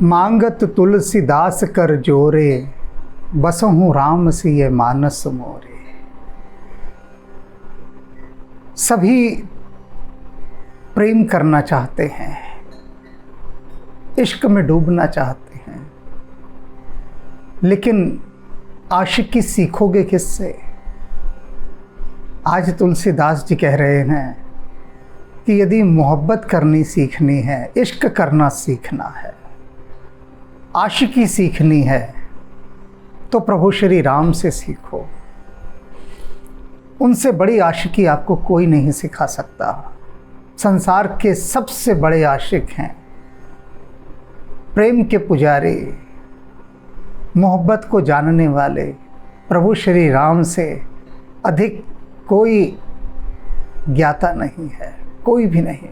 मांगत तुलसीदास कर जोरे, बसहु राम सिय मानस मोरे। सभी प्रेम करना चाहते हैं, इश्क में डूबना चाहते हैं, लेकिन आशिकी सीखोगे किससे? आज तुलसीदास जी कह रहे हैं कि यदि मोहब्बत करनी सीखनी है, इश्क करना सीखना है, आशिकी सीखनी है, तो प्रभु श्री राम से सीखो। उनसे बड़ी आशिकी आपको कोई नहीं सिखा सकता। संसार के सबसे बड़े आशिक हैं, प्रेम के पुजारी, मोहब्बत को जानने वाले प्रभु श्री राम से अधिक कोई ज्ञाता नहीं है, कोई भी नहीं।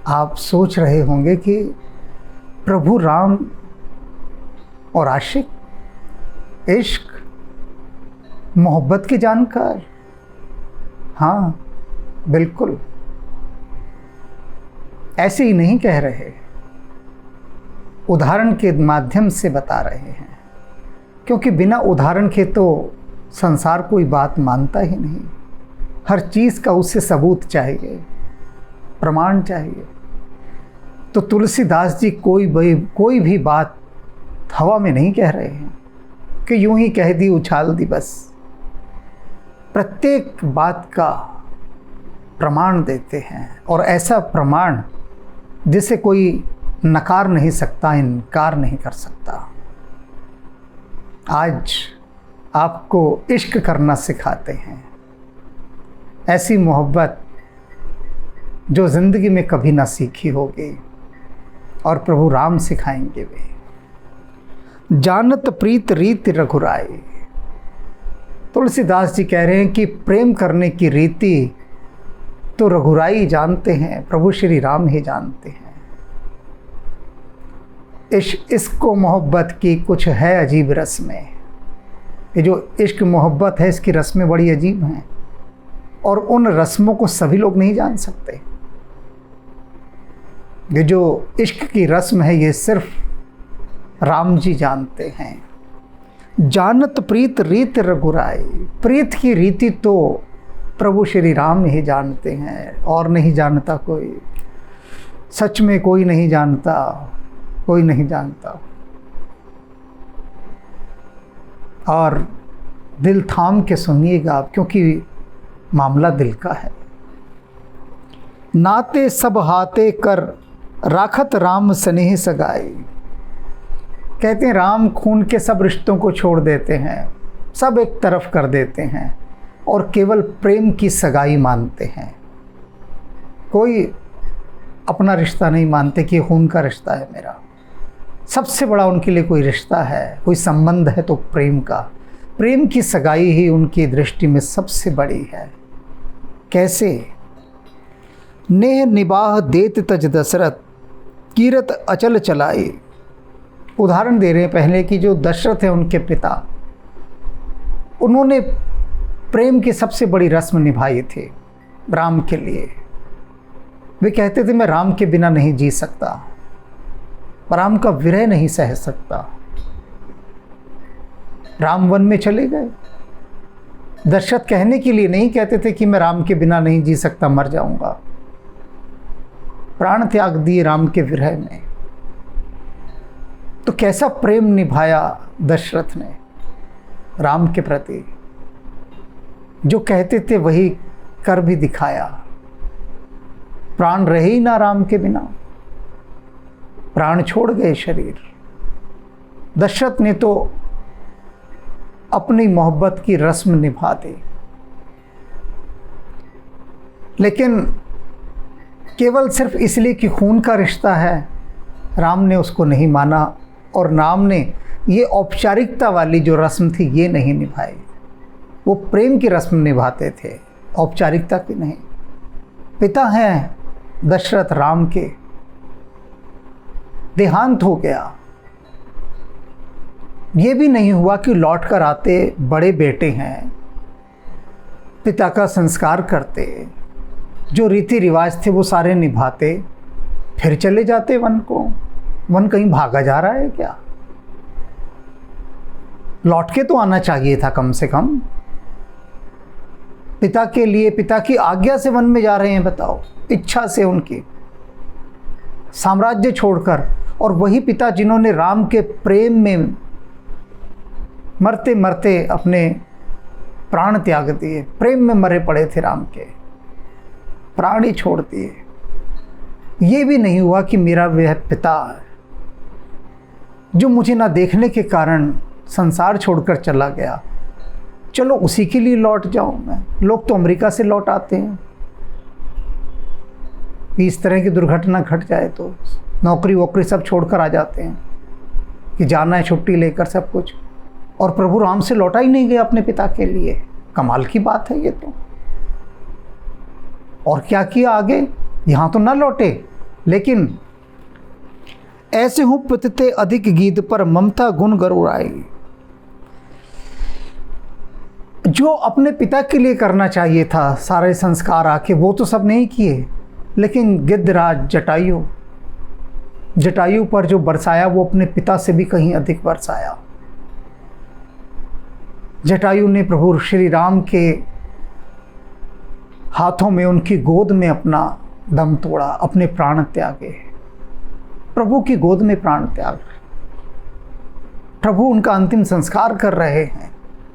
आप सोच रहे होंगे कि प्रभु राम और आशिक, इश्क, मोहब्बत के जानकार, हाँ बिल्कुल, ऐसे ही नहीं कह रहे, उदाहरण के माध्यम से बता रहे हैं, क्योंकि बिना उदाहरण के तो संसार कोई बात मानता ही नहीं। हर चीज़ का उससे सबूत चाहिए, प्रमाण चाहिए। तो तुलसीदास जी कोई भी बात हवा में नहीं कह रहे हैं कि यूं ही कह दी, उछाल दी बस। प्रत्येक बात का प्रमाण देते हैं, और ऐसा प्रमाण जिसे कोई नकार नहीं सकता, इनकार नहीं कर सकता। आज आपको इश्क करना सिखाते हैं, ऐसी मोहब्बत जो ज़िंदगी में कभी ना सीखी होगी, और प्रभु राम सिखाएंगे वे। जानत प्रीत रीति रघुराई। तुलसीदास जी कह रहे हैं कि प्रेम करने की रीति तो रघुराई जानते हैं, प्रभु श्री राम ही जानते हैं। इसको मोहब्बत की कुछ है अजीब रस्में। ये जो इश्क मोहब्बत है, इसकी रस्में बड़ी अजीब हैं, और उन रस्मों को सभी लोग नहीं जान सकते। ये जो इश्क की रस्म है, ये सिर्फ राम जी जानते हैं। जानत प्रीत रीत रघुराई। प्रीत की रीति तो प्रभु श्री राम ही जानते हैं, और नहीं जानता कोई। सच में कोई नहीं जानता, कोई नहीं जानता। और दिल थाम के सुनिएगा आप, क्योंकि मामला दिल का है। नाते सब हाथे कर राखत राम स्नेह सगाई। कहते हैं राम खून के सब रिश्तों को छोड़ देते हैं, सब एक तरफ कर देते हैं, और केवल प्रेम की सगाई मानते हैं। कोई अपना रिश्ता नहीं मानते कि खून का रिश्ता है मेरा। सबसे बड़ा उनके लिए कोई रिश्ता है, कोई संबंध है तो प्रेम का। प्रेम की सगाई ही उनकी दृष्टि में सबसे बड़ी है। कैसे? नेह निबाह देत तज दशरथ, कीरत अचल चलाई। उदाहरण दे रहे हैं पहले कि जो दशरथ है उनके पिता, उन्होंने प्रेम की सबसे बड़ी रस्म निभाई थी राम के लिए। वे कहते थे मैं राम के बिना नहीं जी सकता, राम का विरह नहीं सह सकता। राम वन में चले गए। दशरथ कहने के लिए नहीं कहते थे कि मैं राम के बिना नहीं जी सकता, मर जाऊंगा। प्राण त्याग दिए राम के विरह में। तो कैसा प्रेम निभाया दशरथ ने राम के प्रति। जो कहते थे वही कर भी दिखाया। प्राण रहे ही ना राम के बिना, प्राण छोड़ गए शरीर। दशरथ ने तो अपनी मोहब्बत की रस्म निभा दी, लेकिन केवल सिर्फ इसलिए कि खून का रिश्ता है, राम ने उसको नहीं माना, और राम ने ये औपचारिकता वाली जो रस्म थी ये नहीं निभाई। वो प्रेम की रस्म निभाते थे, औपचारिकता की नहीं। पिता हैं दशरथ राम के, देहांत हो गया। ये भी नहीं हुआ कि लौट कर आते, बड़े बेटे हैं, पिता का संस्कार करते, जो रीति रिवाज थे वो सारे निभाते, फिर चले जाते वन को। वन कहीं भागा जा रहा है क्या? लौट के तो आना चाहिए था कम से कम। पिता के लिए, पिता की आज्ञा से वन में जा रहे हैं, बताओ, इच्छा से, उनकी साम्राज्य छोड़कर। और वही पिता जिन्होंने राम के प्रेम में मरते मरते अपने प्राण त्याग दिए, प्रेम में मरे पड़े थे राम के, प्राण ही छोड़ दिए। ये भी नहीं हुआ कि मेरा वह पिता जो मुझे ना देखने के कारण संसार छोड़कर चला गया, चलो उसी के लिए लौट जाऊं मैं। लोग तो अमेरिका से लौट आते हैं, इस तरह की दुर्घटना घट जाए तो नौकरी वोकरी सब छोड़कर आ जाते हैं कि जाना है छुट्टी लेकर सब कुछ। और प्रभु राम से लौटा ही नहीं गया अपने पिता के लिए। कमाल की बात है ये तो। और क्या किया आगे? यहाँ तो ना लौटे, लेकिन ऐसे हूँ पतिते अधिक गीत पर ममता गुण गरुड़ाई। जो अपने पिता के लिए करना चाहिए था, सारे संस्कार आके, वो तो सब नहीं किए, लेकिन गिद्धराज जटायु पर जो बरसाया वो अपने पिता से भी कहीं अधिक बरसाया। जटायु ने प्रभु श्री राम के हाथों में, उनकी गोद में अपना दम तोड़ा, अपने प्राण त्यागे। प्रभु की गोद में प्राण त्याग। प्रभु उनका अंतिम संस्कार कर रहे हैं,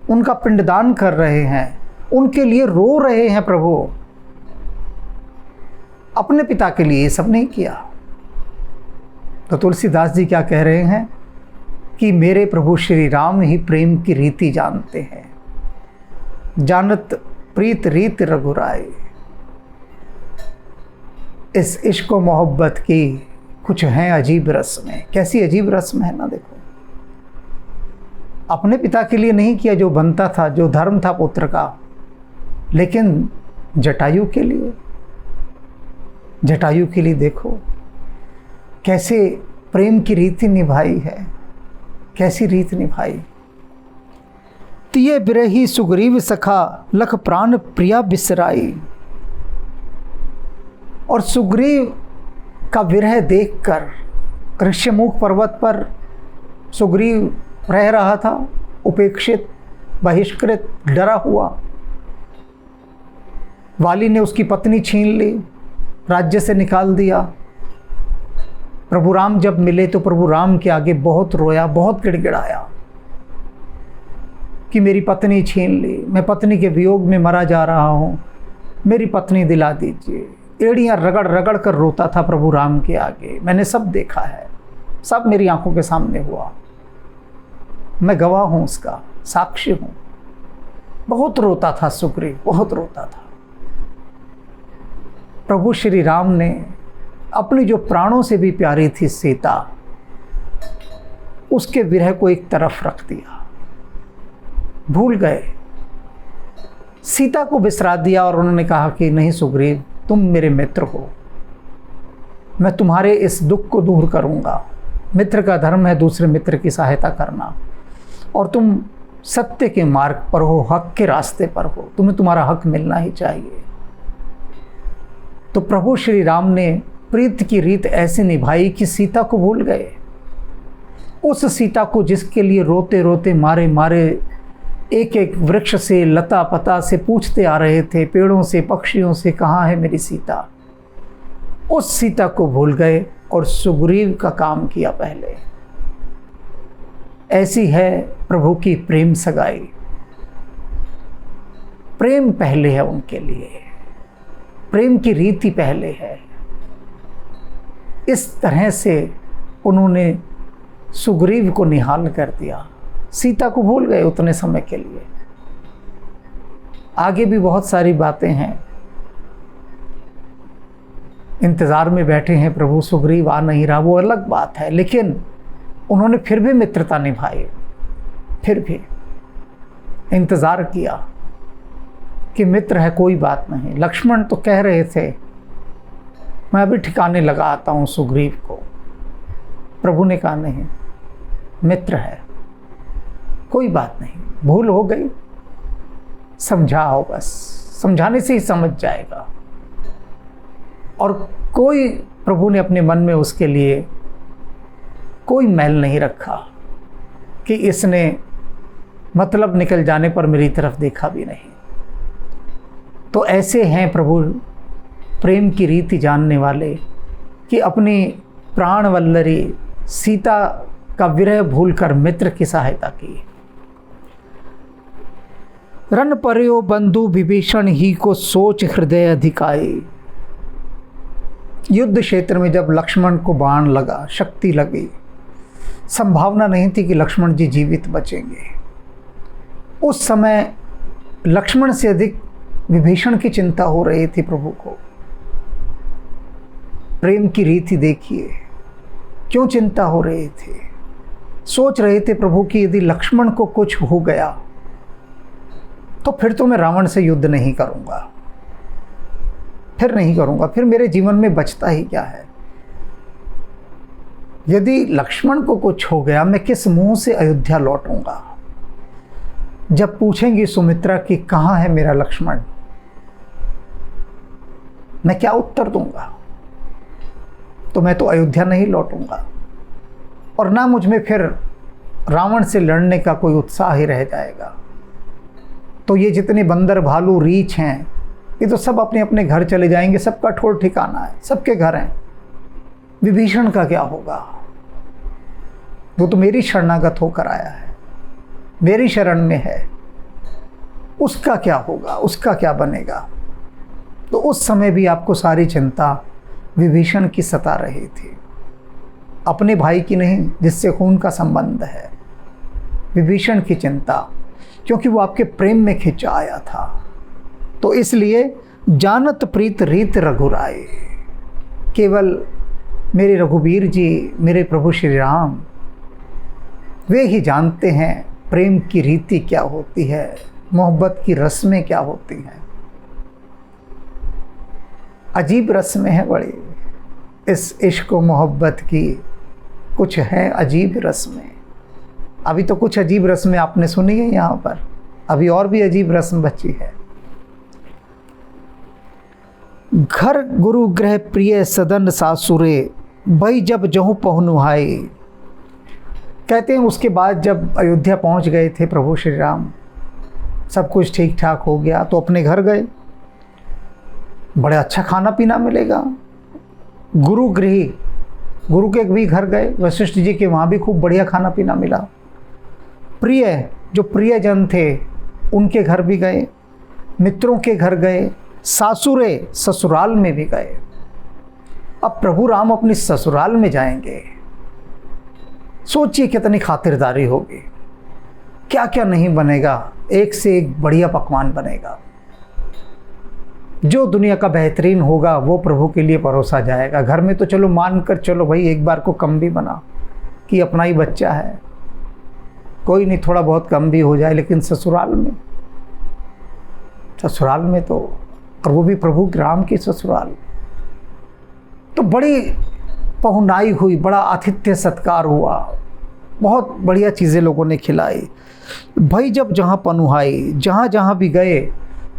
उनका पिंडदान कर रहे हैं, उनके लिए रो रहे हैं। प्रभु अपने पिता के लिए ये सब नहीं किया। तो तुलसीदास जी क्या कह रहे हैं कि मेरे प्रभु श्री राम ही प्रेम की रीति जानते हैं, जानत प्रीत रीत रघुराई। इस इश्क व मोहब्बत की कुछ हैं अजीब रस्में। कैसी अजीब रस्म है ना, देखो, अपने पिता के लिए नहीं किया जो बनता था, जो धर्म था पुत्र का, लेकिन जटायु के लिए देखो कैसे प्रेम की रीति निभाई है, कैसी रीत निभाई। तिये बिरही सुग्रीव सखा लख प्राण प्रिया बिसराई। और सुग्रीव का विरह देखकर ऋष्यमुख पर्वत पर सुग्रीव रह रहा था, उपेक्षित, बहिष्कृत, डरा हुआ। वाली ने उसकी पत्नी छीन ली, राज्य से निकाल दिया। प्रभु राम जब मिले तो प्रभु राम के आगे बहुत रोया, बहुत गिड़गिड़ाया कि मेरी पत्नी छीन ली, मैं पत्नी के वियोग में मरा जा रहा हूँ, मेरी पत्नी दिला दीजिए। एड़ियाँ रगड़ रगड़ कर रोता था प्रभु राम के आगे। मैंने सब देखा है, सब मेरी आंखों के सामने हुआ, मैं गवाह हूँ, उसका साक्षी हूँ। बहुत रोता था सुग्रीव, बहुत रोता था। प्रभु श्री राम ने अपनी जो प्राणों से भी प्यारी थी सीता, उसके विरह को एक तरफ रख दिया, भूल गए, सीता को बिसरा दिया। और उन्होंने कहा कि नहीं सुग्रीव, तुम मेरे मित्र हो, मैं तुम्हारे इस दुख को दूर करूंगा। मित्र का धर्म है दूसरे मित्र की सहायता करना, और तुम सत्य के मार्ग पर हो, हक के रास्ते पर हो, तुम्हें तुम्हारा हक मिलना ही चाहिए। तो प्रभु श्री राम ने प्रीत की रीत ऐसे निभाई कि सीता को भूल गए। उस सीता को जिसके लिए रोते रोते मारे मारे एक एक वृक्ष से, लता पता से पूछते आ रहे थे, पेड़ों से, पक्षियों से, कहाँ है मेरी सीता, उस सीता को भूल गए और सुग्रीव का काम किया पहले। ऐसी है प्रभु की प्रेम सगाई। प्रेम पहले है उनके लिए, प्रेम की रीति पहले है। इस तरह से उन्होंने सुग्रीव को निहाल कर दिया, सीता को भूल गए उतने समय के लिए। आगे भी बहुत सारी बातें हैं, इंतज़ार में बैठे हैं प्रभु, सुग्रीव आ नहीं रहा, वो अलग बात है, लेकिन उन्होंने फिर भी मित्रता निभाई, फिर भी इंतज़ार किया कि मित्र है, कोई बात नहीं। लक्ष्मण तो कह रहे थे मैं अभी ठिकाने लगा आता हूँ सुग्रीव को। प्रभु ने कहा नहीं, मित्र है, कोई बात नहीं, भूल हो गई, समझाओ, बस समझाने से ही समझ जाएगा। और कोई प्रभु ने अपने मन में उसके लिए कोई मैल नहीं रखा कि इसने मतलब निकल जाने पर मेरी तरफ देखा भी नहीं। तो ऐसे हैं प्रभु प्रेम की रीति जानने वाले कि अपनी प्राण वल्लरी सीता का विरह भूलकर मित्र की सहायता की। रन पर्यो बंधु विभीषण ही को सोच हृदय अधिकाई। युद्ध क्षेत्र में जब लक्ष्मण को बाण लगा, शक्ति लगी, संभावना नहीं थी कि लक्ष्मण जी जीवित बचेंगे। उस समय लक्ष्मण से अधिक विभीषण की चिंता हो रही थी प्रभु को। प्रेम की रीति देखिए, क्यों चिंता हो रही थी। सोच रहे थे प्रभु कि यदि लक्ष्मण को कुछ हो गया तो फिर तो मैं रावण से युद्ध नहीं करूंगा, फिर मेरे जीवन में बचता ही क्या है। यदि लक्ष्मण को कुछ हो गया, मैं किस मुंह से अयोध्या लौटूंगा। जब पूछेंगी सुमित्रा कि कहाँ है मेरा लक्ष्मण, मैं क्या उत्तर दूंगा। तो मैं तो अयोध्या नहीं लौटूंगा और ना मुझ में फिर रावण से लड़ने का कोई उत्साह ही रह जाएगा। तो ये जितने बंदर भालू रीछ हैं, ये तो सब अपने अपने घर चले जाएंगे। सबका ठोर ठिकाना है, सबके घर हैं। विभीषण का क्या होगा, वो तो मेरी शरणागत होकर आया है, मेरी शरण में है। उसका क्या होगा, उसका क्या बनेगा। तो उस समय भी आपको सारी चिंता विभीषण की सता रही थी, अपने भाई की नहीं जिससे खून का संबंध है। विभीषण की चिंता, क्योंकि वो आपके प्रेम में खिंचा आया था। तो इसलिए जानत प्रीत रीत रघुराय, केवल मेरे रघुवीर जी, मेरे प्रभु श्री राम, वे ही जानते हैं प्रेम की रीति क्या होती है, मोहब्बत की रस्में क्या होती हैं। अजीब रस्में हैं बड़ी इस इश्क व मोहब्बत की, कुछ हैं अजीब रस्में। अभी तो कुछ अजीब रस्में आपने सुनी है यहाँ पर, अभी और भी अजीब रस्म बची है। घर गुरु गृह प्रिय सदन सासुरे, भई जब जहूँ पहुनुहाई। कहते हैं उसके बाद जब अयोध्या पहुँच गए थे प्रभु श्री राम, सब कुछ ठीक ठाक हो गया तो अपने घर गए। बड़े अच्छा खाना पीना मिलेगा। गुरु गृह, गुरु के भी घर गए, वशिष्ठ जी के वहाँ भी खूब बढ़िया खाना पीना मिला। प्रिय, जो प्रियजन थे उनके घर भी गए, मित्रों के घर गए, सासुरे, ससुराल में भी गए। अब प्रभु राम अपनी ससुराल में जाएंगे, सोचिए कितनी खातिरदारी होगी, क्या क्या नहीं बनेगा, एक से एक बढ़िया पकवान बनेगा। जो दुनिया का बेहतरीन होगा वो प्रभु के लिए परोसा जाएगा। घर में तो चलो मान कर चलो भाई, एक बार को कम भी बना कि अपना ही बच्चा है, कोई नहीं थोड़ा बहुत कम भी हो जाए। लेकिन ससुराल में तो, और वो भी प्रभु राम की ससुराल, तो बड़ी पहुनाई हुई, बड़ा आतिथ्य सत्कार हुआ, बहुत बढ़िया चीज़ें लोगों ने खिलाई। भाई जब जहाँ पनुहाई, जहाँ जहाँ भी गए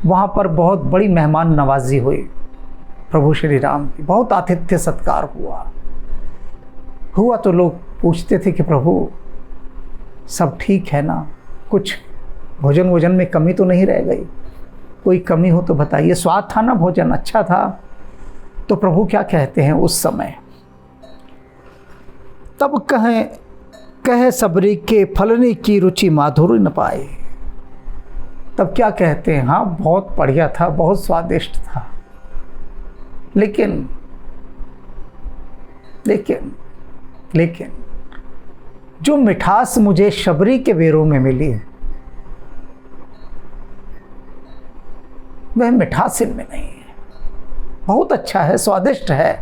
वहाँ पर बहुत बड़ी मेहमान नवाजी हुई प्रभु श्री राम की, बहुत आतिथ्य सत्कार हुआ। तो लोग पूछते थे कि प्रभु सब ठीक है ना, कुछ भोजन वोजन में कमी तो नहीं रह गई, कोई कमी हो तो बताइए। स्वाद था ना, भोजन अच्छा था। तो प्रभु क्या कहते हैं उस समय, तब कहे सबरी के फलने की रुचि माधुर्य न पाए। तब क्या कहते हैं, हाँ बहुत बढ़िया था, बहुत स्वादिष्ट था, लेकिन जो मिठास मुझे शबरी के बेरों में मिली वह मिठास इनमें नहीं है। बहुत अच्छा है, स्वादिष्ट है,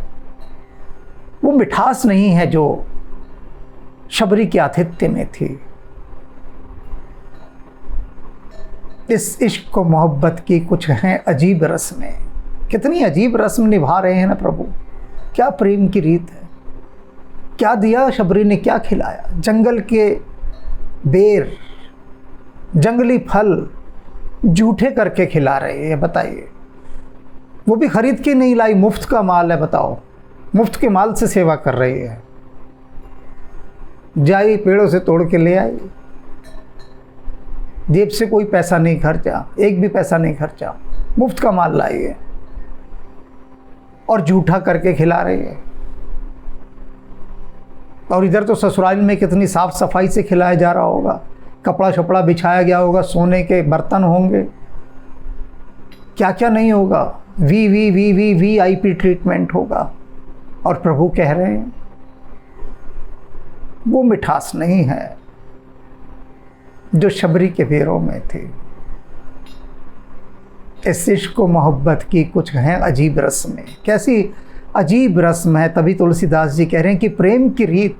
वो मिठास नहीं है जो शबरी के आतिथ्य में थी। इस इश्क को मोहब्बत की कुछ हैं अजीब रस्में। कितनी अजीब रस्म निभा रहे हैं ना प्रभु, क्या प्रेम की रीत है। क्या दिया शबरी ने, क्या खिलाया, जंगल के बेर, जंगली फल जूठे करके खिला रहे हैं। बताइए, वो भी खरीद के नहीं लाई, मुफ्त का माल है। बताओ, मुफ्त के माल से सेवा कर रही है। जाई पेड़ों से तोड़ के ले आई, जेब से कोई पैसा नहीं खर्चा, एक भी पैसा नहीं खर्चा, मुफ्त का माल लाई है और जूठा करके खिला रही है। और इधर तो ससुराल में कितनी साफ सफाई से खिलाया जा रहा होगा, कपड़ा शपड़ा बिछाया गया होगा, सोने के बर्तन होंगे, क्या क्या नहीं होगा, VIP ट्रीटमेंट होगा। और प्रभु कह रहे हैं वो मिठास नहीं है जो शबरी के पैरों में थी। इस इश्क को मोहब्बत की कुछ हैं अजीब रस्में। कैसी अजीब रस्म है। तभी तुलसीदास जी कह रहे हैं कि प्रेम की रीत,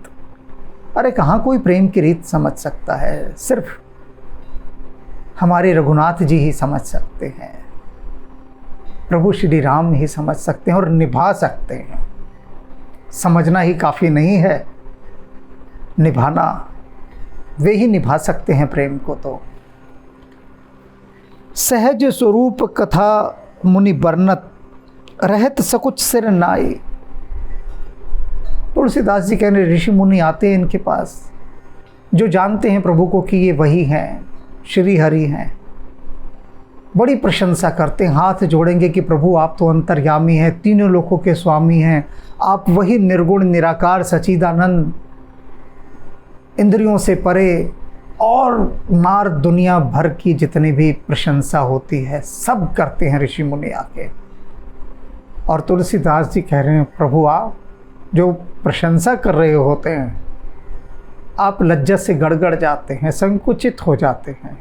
अरे कहाँ कोई प्रेम की रीत समझ सकता है, सिर्फ हमारे रघुनाथ जी ही समझ सकते हैं, प्रभु श्री राम ही समझ सकते हैं और निभा सकते हैं। समझना ही काफ़ी नहीं है, निभाना, वे ही निभा सकते हैं प्रेम को। तो सहज स्वरूप कथा मुनि वर्णत, रहत सकुच सिर नाई। तुलसीदास जी कह रहे ऋषि मुनि आते हैं इनके पास, जो जानते हैं प्रभु को कि ये वही हैं, श्री हरि हैं, बड़ी प्रशंसा करते हैं, हाथ जोड़ेंगे कि प्रभु आप तो अंतर्यामी हैं, तीनों लोकों के स्वामी हैं, आप वही निर्गुण निराकार सच्चिदानंद, इंद्रियों से परे, और मार दुनिया भर की जितनी भी प्रशंसा होती है सब करते हैं ऋषि मुनि आके। और तुलसीदास जी कह रहे हैं प्रभु आप जो प्रशंसा कर रहे होते हैं, आप लज्जा से गड़गड़ जाते हैं, संकुचित हो जाते हैं,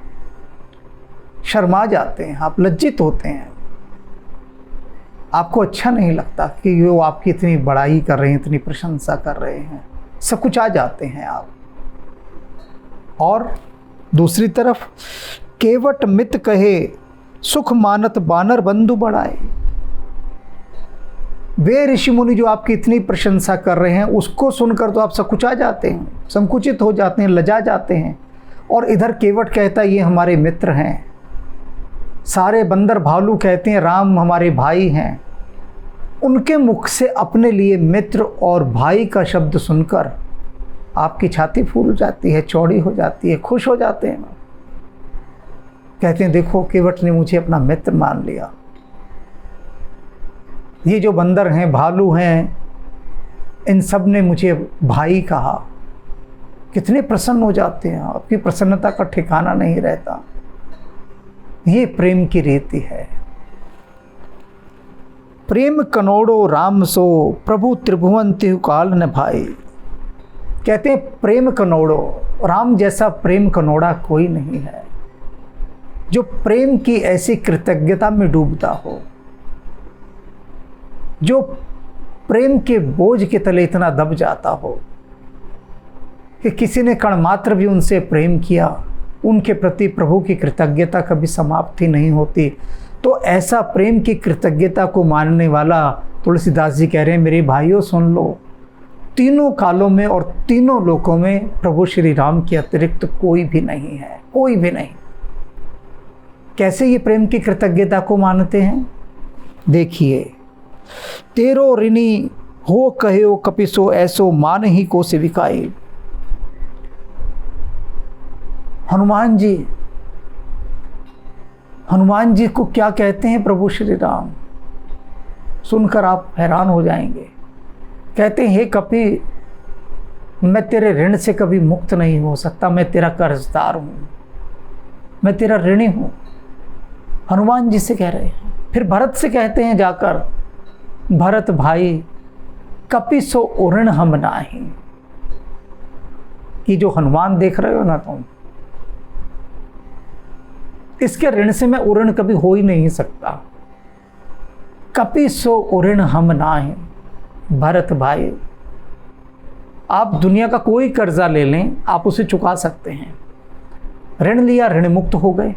शर्मा जाते हैं, आप लज्जित होते हैं, आपको अच्छा नहीं लगता कि वो आपकी इतनी बड़ाई कर रहे हैं, इतनी प्रशंसा कर रहे हैं, सकुचा जाते हैं आप। और दूसरी तरफ केवट मित कहे सुख मानत बानर बंधु बढ़ाए। वे ऋषि मुनि जो आपकी इतनी प्रशंसा कर रहे हैं उसको सुनकर तो आप सकुचा जाते हैं, संकुचित हो जाते हैं, लजा जाते हैं। और इधर केवट कहता है ये हमारे मित्र हैं, सारे बंदर भालू कहते हैं राम हमारे भाई हैं। उनके मुख से अपने लिए मित्र और भाई का शब्द सुनकर आपकी छाती फूल जाती है, चौड़ी हो जाती है, खुश हो जाते हैं। कहते हैं देखो केवट ने मुझे अपना मित्र मान लिया, ये जो बंदर हैं, भालू हैं, इन सब ने मुझे भाई कहा। कितने प्रसन्न हो जाते हैं, आपकी प्रसन्नता का ठिकाना नहीं रहता। ये प्रेम की रीति है। प्रेम कनोड़ो राम सो प्रभु त्रिभुवन तिहु काल न भाई। कहते हैं प्रेम कनोड़ो, राम जैसा प्रेम कनोड़ा कोई नहीं है जो प्रेम की ऐसी कृतज्ञता में डूबता हो, जो प्रेम के बोझ के तले इतना दब जाता हो कि किसी ने कण मात्र भी उनसे प्रेम किया, उनके प्रति प्रभु की कृतज्ञता कभी समाप्ति नहीं होती। तो ऐसा प्रेम की कृतज्ञता को मानने वाला तुलसीदास जी कह रहे हैं मेरे भाइयों सुन लो, तीनों कालों में और तीनों लोकों में प्रभु श्री राम के अतिरिक्त कोई भी नहीं है, कोई भी नहीं। कैसे ये प्रेम की कृतज्ञता को मानते हैं? देखिए, तेरो ऋणी हो कहो कपिसो ऐसो मान ही को सिविकाई। हनुमान जी को क्या कहते हैं प्रभु श्री राम, सुनकर आप हैरान हो जाएंगे। कहते हैं हे कपि, मैं तेरे ऋण से कभी मुक्त नहीं हो सकता, मैं तेरा कर्जदार हूँ, मैं तेरा ऋणी हूँ। हनुमान जी से कह रहे हैं। फिर भरत से कहते हैं जाकर, भरत भाई कपि सो उऋण हम नाही। कि जो हनुमान देख रहे हो ना तुम, इसके ऋण से मैं उऋण कभी हो ही नहीं सकता। कपि सो उऋण हम नाही। भरत भाई, आप दुनिया का कोई कर्जा ले लें, आप उसे चुका सकते हैं, ऋण लिया ऋण मुक्त हो गए।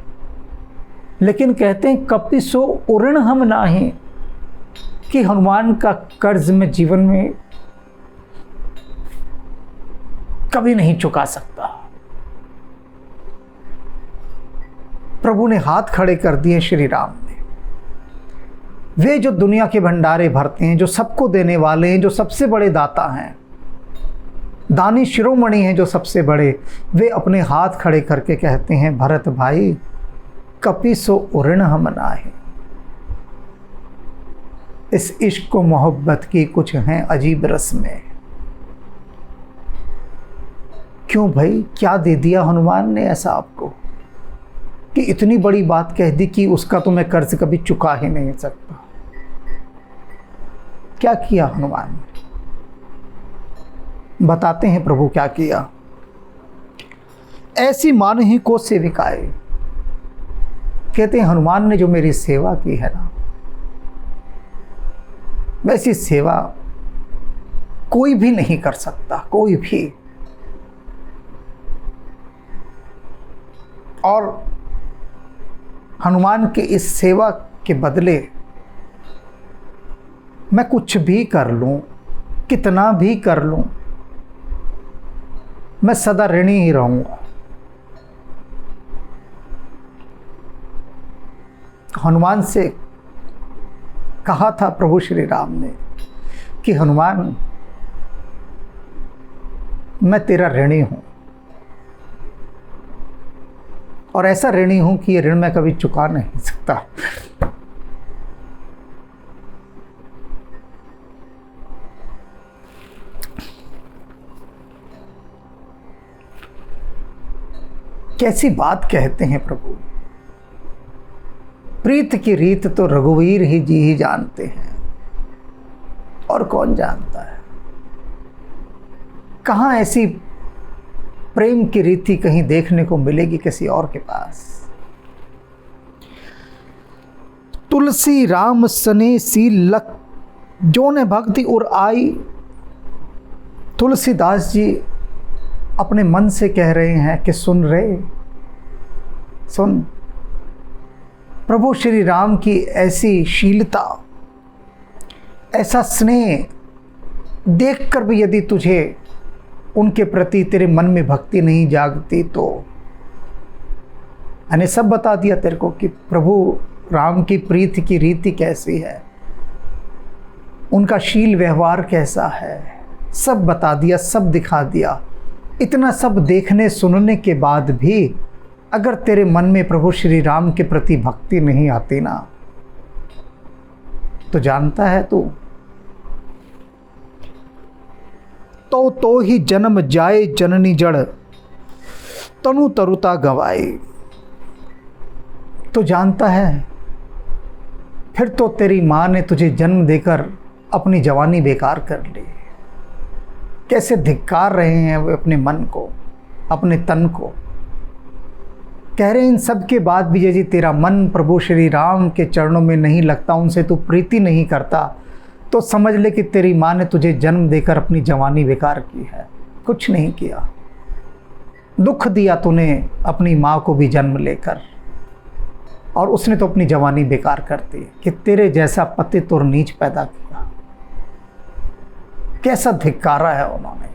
लेकिन कहते हैं कपि सो उऋण हम नाही, कि हनुमान का कर्ज में जीवन में कभी नहीं चुका सकता। प्रभु ने हाथ खड़े कर दिए श्री राम ने। वे जो दुनिया के भंडारे भरते हैं, जो सबको देने वाले हैं, जो सबसे बड़े दाता हैं, दानी शिरोमणि हैं जो सबसे बड़े, वे अपने हाथ खड़े करके कहते हैं, भरत भाई कपि सो उऋण हम नाहि। इस इश्क व मोहब्बत की कुछ हैं अजीब रस्में। क्यों भाई, क्या दे दिया हनुमान ने ऐसा आपको कि इतनी बड़ी बात कह दी कि उसका तो मैं कर्ज कभी चुका ही नहीं सकता? क्या किया हनुमान ने? बताते हैं प्रभु क्या किया। ऐसी मानही को सेविकाए, कहते हैं हनुमान ने जो मेरी सेवा की है ना, वैसी सेवा कोई भी नहीं कर सकता, कोई भी। और हनुमान के इस सेवा के बदले मैं कुछ भी कर लूं, कितना भी कर लूं, मैं सदा ऋणी ही रहूंगा। हनुमान से कहा था प्रभु श्री राम ने कि हनुमान मैं तेरा ऋणी हूं, और ऐसा ऋणी हूं कि ये ऋण मैं कभी चुका नहीं सकता। कैसी बात कहते हैं प्रभु। प्रीत की रीत तो रघुवीर जी ही जानते हैं, और कौन जानता है। कहां ऐसी प्रेम की रीति कहीं देखने को मिलेगी किसी और के पास। तुलसी राम सने सी लख जो ने भक्ति उर आई। तुलसीदास जी अपने मन से कह रहे हैं कि सुन रे सुन, प्रभु श्री राम की ऐसी शीलता, ऐसा स्नेह देखकर भी यदि तुझे उनके प्रति तेरे मन में भक्ति नहीं जागती, तो मैंने सब बता दिया तेरे को कि प्रभु राम की प्रीति की रीति कैसी है, उनका शील व्यवहार कैसा है, सब बता दिया, सब दिखा दिया। इतना सब देखने सुनने के बाद भी अगर तेरे मन में प्रभु श्री राम के प्रति भक्ति नहीं आती ना, तो जानता है तू, तो ही जन्म जाए जननी जड़ तनु तरुता गवाई। तो जानता है फिर तो तेरी माँ ने तुझे जन्म देकर अपनी जवानी बेकार कर ली। कैसे धिक्कार रहे हैं वे अपने मन को, अपने तन को। कह रहे हैं इन सब के बाद भी यदि तेरा मन प्रभु श्री राम के चरणों में नहीं लगता, उनसे तू प्रीति नहीं करता, तो समझ ले कि तेरी माँ ने तुझे जन्म देकर अपनी जवानी बेकार की है। कुछ नहीं किया, दुख दिया तूने अपनी माँ को भी जन्म लेकर, और उसने तो अपनी जवानी बेकार कर दी कि तेरे जैसा पतित और नीच पैदा किया। कैसा धिक्कारा है उन्होंने,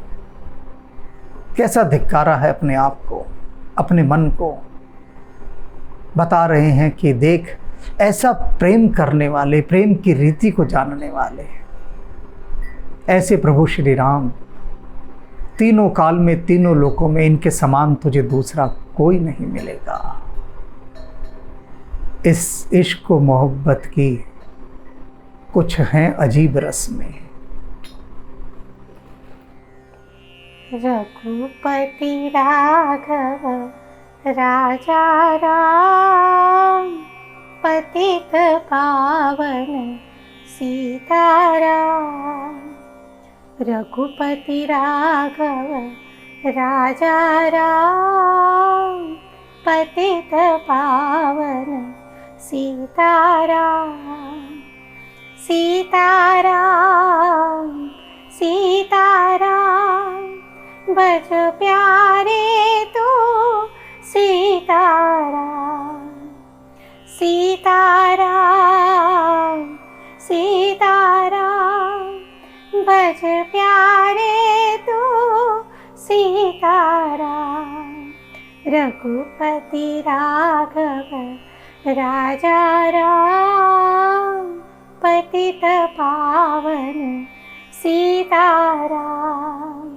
कैसा धिक्कारा है अपने आप को, अपने मन को। बता रहे हैं कि देख, ऐसा प्रेम करने वाले, प्रेम की रीति को जानने वाले, ऐसे प्रभु श्री राम तीनों काल में, तीनों लोकों में इनके समान तुझे दूसरा कोई नहीं मिलेगा। इस इश्क व मोहब्बत की कुछ हैं अजीब रस्में। रघुपति राघव राजा राम, पतित पावन सीताराम। रघुपति राघव राजा राम, पतित पावन सीताराम। सीताराम सीताराम बज प्यारे तो सीताराम। सीताराम सीताराम बज प्यारे तो सीताराम। रघुपति राघव राजा राम, पतित पावन सीताराम।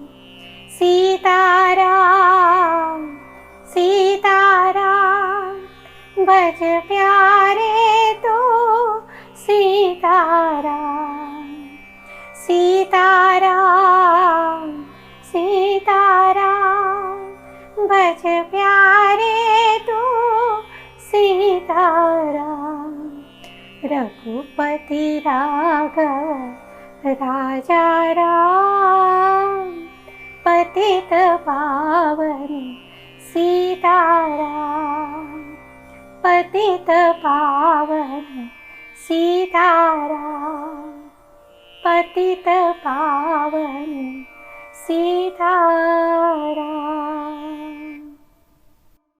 सीताराम सीताराम भज प्यारे तो सीताराम सीताराम सीताराम भज प्यारे तो सीताराम रघुपति राघव राजा राम पतित पावन सीताराम पतित पावन सीताराम पतित पावन सीताराम।